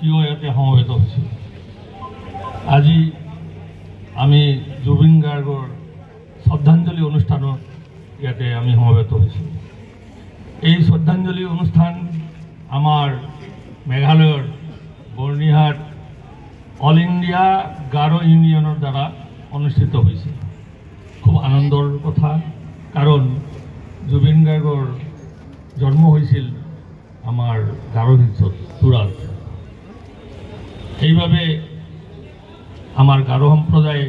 কিয় ইয়াতে সমবেত হৈছোঁ। আজি আমি জুবিন গাৰ্গৰ শ্ৰদ্ধাঞ্জলি অনুষ্ঠানত ইয়াতে আমি সমবেত হৈছোঁ। এই শ্ৰদ্ধাঞ্জলি অনুষ্ঠান আমাৰ মেঘালয়ৰ বৰ্ণিহাট অল ইণ্ডিয়া গাৰো ইউনিয়নৰ দ্বাৰা অনুষ্ঠিত হৈছে। খুব আনন্দৰ কথা, কাৰণ জুবিন গাৰ্গৰ জন্ম হৈছিল আমাৰ গাৰো হিলছত তুৰাত। সেইবাবে আমাৰ গাৰো সম্প্ৰদায়ে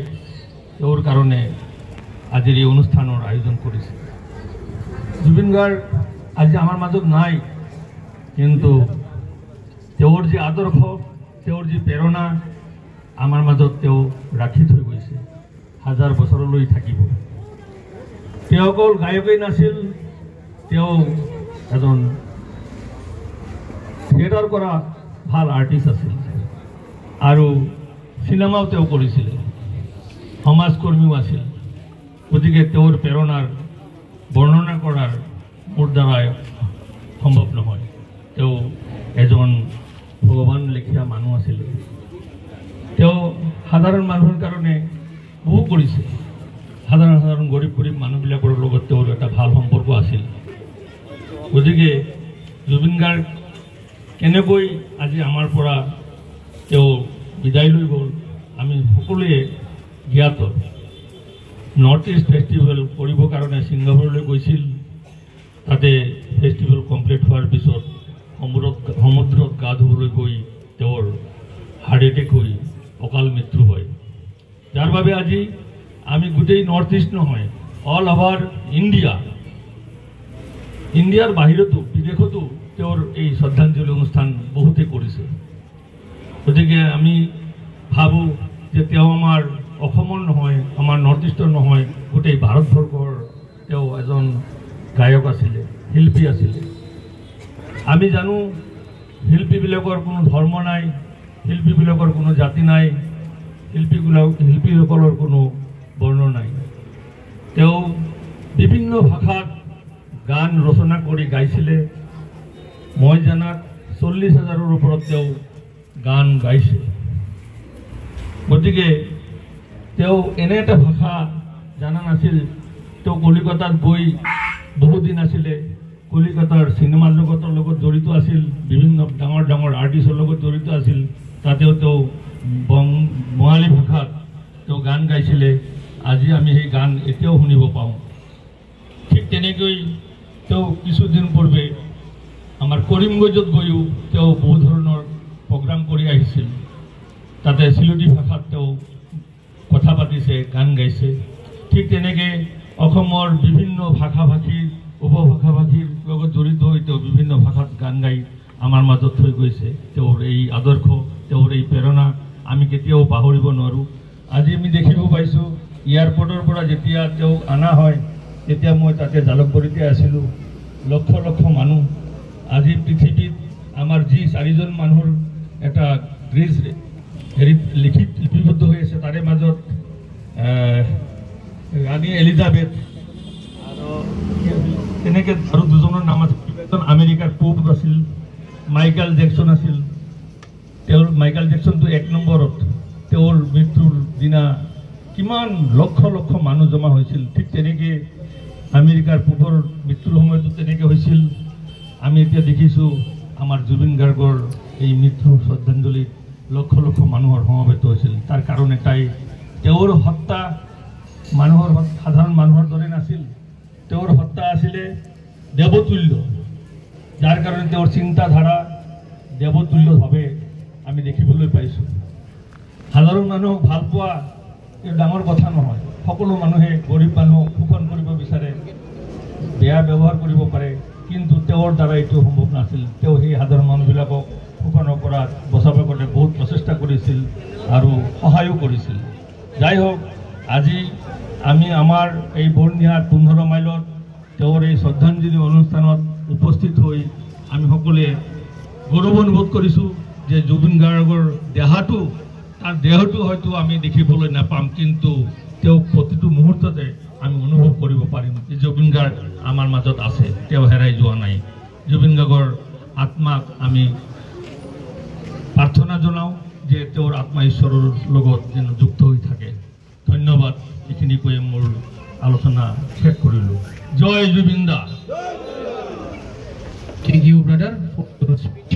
তেওঁৰ কাৰণে আজিৰ এই অনুষ্ঠানৰ আয়োজন কৰিছে। জুবিন গাৰ্গ আজি আমাৰ মাজত নাই, কিন্তু তেওঁৰ যি আদৰ্শ, তেওঁৰ যি প্ৰেৰণা আমাৰ মাজত তেওঁ ৰাখি থৈ গৈছে, হাজাৰ বছৰলৈ থাকিব। তেওঁ অকল গায়কেই নাছিল, তেওঁ এজন থিয়েটাৰ কৰা ভাল আৰ্টিষ্ট আছিল আৰু চিনেমাও তেওঁ কৰিছিলে, সমাজকৰ্মীও আছিল। গতিকে তেওঁৰ প্ৰেৰণাৰ বৰ্ণনা কৰাৰ মোৰ দ্বাৰাই সম্ভৱ নহয়। তেওঁ এজন ভগৱান লেখীয়া মানুহ আছিলে। তেওঁ সাধাৰণ মানুহৰ কাৰণে বহু কৰিছে। সাধাৰণ সাধাৰণ গৰীব গৰীব মানুহবিলাকৰ লগত তেওঁৰ এটা ভাল সম্পৰ্ক আছিল। গতিকে জুবিন গাৰ্গ কেনেকৈ আজি আমাৰ পৰা তেওঁ বিদায় লৈ গ'ল আমি সকলোৱে জ্ঞাত। নৰ্থ ইষ্ট ফেষ্টিভেল কৰিবৰ কাৰণে ছিংগাপুৰলৈ গৈছিল। তাতে ফেষ্টিভেল কমপ্লিট হোৱাৰ পিছত সমুদ্ৰত গা ধুবলৈ গৈ তেওঁৰ হাৰ্ট এটেক হৈ অকাল মৃত্যু হয়। যাৰ বাবে আজি আমি গোটেই নৰ্থ ইষ্ট নহয়, অল অভাৰ ইণ্ডিয়াৰ বাহিৰতো বিদেশতো তেওঁৰ এই শ্ৰদ্ধাঞ্জলি অনুষ্ঠান বহুতে কৰিছে। গতিকে আমি ভাবোঁ যে তেওঁ আমাৰ অসমৰ নহয়, আমাৰ নৰ্থ ইষ্টৰ নহয়, গোটেই ভাৰতবৰ্ষৰ তেওঁ এজন গায়ক আছিলে, শিল্পী আছিলে। আমি জানো শিল্পীবিলাকৰ কোনো ধৰ্ম নাই, শিল্পীবিলাকৰ কোনো জাতি নাই, শিল্পীসকলৰ কোনো বৰ্ণ নাই। তেওঁ বিভিন্ন ভাষাত গান ৰচনা কৰি গাইছিলে। মই জনাত 40,000ৰ ওপৰত তেওঁ গান গাইছে। গতিকে তেওঁ এনে এটা ভাষা জানা নাছিল। তেওঁ কলিকতাত গৈ বহুদিন আছিলে, কলিকতাৰ চিনেমা জগতৰ লগত জড়িত আছিল, বিভিন্ন ডাঙৰ ডাঙৰ আৰ্টিষ্টৰ লগত জড়িত আছিল। তাতেও তেওঁ বঙালী ভাষাত তেওঁ গান গাইছিলে। আজি আমি সেই গান এতিয়াও শুনিব পাওঁ। ঠিক তেনেকৈ তেওঁ কিছুদিন পূৰ্বে আমাৰ কৰিমগঞ্জত গৈও তেওঁ বহু ধৰণৰ প্ৰগ্ৰাম কৰি আহিছিল। তাতে চিলটি ভাষাত তেওঁ কথা পাতিছে, গান গাইছে। ঠিক তেনেকৈ অসমৰ বিভিন্ন ভাষা ভাষীৰ উপভাষা ভাষীৰ লগত জড়িত হৈ তেওঁ বিভিন্ন ভাষাত গান গাই আমাৰ মাজত থৈ গৈছে। তেওঁৰ এই আদৰ্শ, তেওঁৰ এই প্ৰেৰণা আমি কেতিয়াও পাহৰিব নোৱাৰোঁ। আজি আমি দেখিব পাইছোঁ এয়াৰপৰ্টৰ পৰা যেতিয়া তেওঁক অনা হয়, তেতিয়া মই তাতে জালুকবাৰীতে আছিলোঁ। লক্ষ লক্ষ মানুহ। আজি পৃথিৱীত আমাৰ যি 4জন মানুহৰ এটা গ্ৰীজ হেৰিত লিপিবদ্ধ হৈ আছে, তাৰে মাজত ৰাণী এলিজাবেথ আৰু তেনেকৈ আৰু 2জনৰ নাম আছিল। এজন আমেৰিকাৰ পোপ আছিল, মাইকেল জেকচন আছিল। তেওঁৰ মাইকেল জেকচনটো 1 নম্বৰত। তেওঁৰ মৃত্যুৰ দিনা কিমান লক্ষ লক্ষ মানুহ জমা হৈছিল। ঠিক তেনেকৈ আমেৰিকাৰ পোপৰ মৃত্যুৰ সময়তো তেনেকৈ হৈছিল। আমি এতিয়া দেখিছোঁ আমাৰ জুবিন গাৰ্গৰ এই মৃত্যুৰ শ্ৰদ্ধাঞ্জলিত লক্ষ লক্ষ মানুহৰ সমবেত হৈছিল। তাৰ কাৰণ এটাই, তেওঁৰ হত্যা সাধাৰণ মানুহৰ দৰে নাছিল। তেওঁৰ হত্যা আছিলে দেৱতুল্য, যাৰ কাৰণে তেওঁৰ চিন্তাধাৰা দেৱতুল্যভাৱে আমি দেখিবলৈ পাইছোঁ। সাধাৰণ মানুহক ভাল পোৱা এই ডাঙৰ কথা নহয়। সকলো মানুহে গৰীব মানুহক শোষণ কৰিব বিচাৰে, বেয়া ব্যৱহাৰ কৰিব পাৰে, কিন্তু তেওঁৰ দ্বাৰা এইটো সম্ভৱ নাছিল। তেওঁ সেই সাধাৰণ মানুহবিলাকক শোষণৰ পৰা বচাবৰ কাৰণে বহুত প্ৰচেষ্টা কৰিছিল আৰু সহায়ো কৰিছিল। যাই হওক, আজি আমি আমাৰ এই বৰ্ণিহাট 15 মাইলত তেওঁৰ এই শ্ৰদ্ধাঞ্জলি অনুষ্ঠানত উপস্থিত হৈ আমি সকলোৱে গৌৰৱ অনুভৱ কৰিছোঁ যে জুবিন গাৰ্গৰ তাৰ দেহটো হয়তো আমি দেখিবলৈ নাপাম, কিন্তু তেওঁ প্ৰতিটো মুহূৰ্ততে আমি অনুভৱ কৰিব পাৰিম যে জুবিন গাৰ্গ আমাৰ মাজত আছে, তেওঁ হেৰাই যোৱা নাই। জুবিন গাৰ্গৰ আত্মাক আমি প্ৰাৰ্থনা প্ৰাৰ্থনা জনাওঁ যে তেওঁৰ আত্মা ঈশ্বৰৰ লগত যেন যুক্ত হৈ থাকে। ধন্যবাদ। এইখিনি কৈ মোৰ আলোচনা শেষ কৰিলোঁ। জয় জুবিন দা। Thank you, brother, for your speech.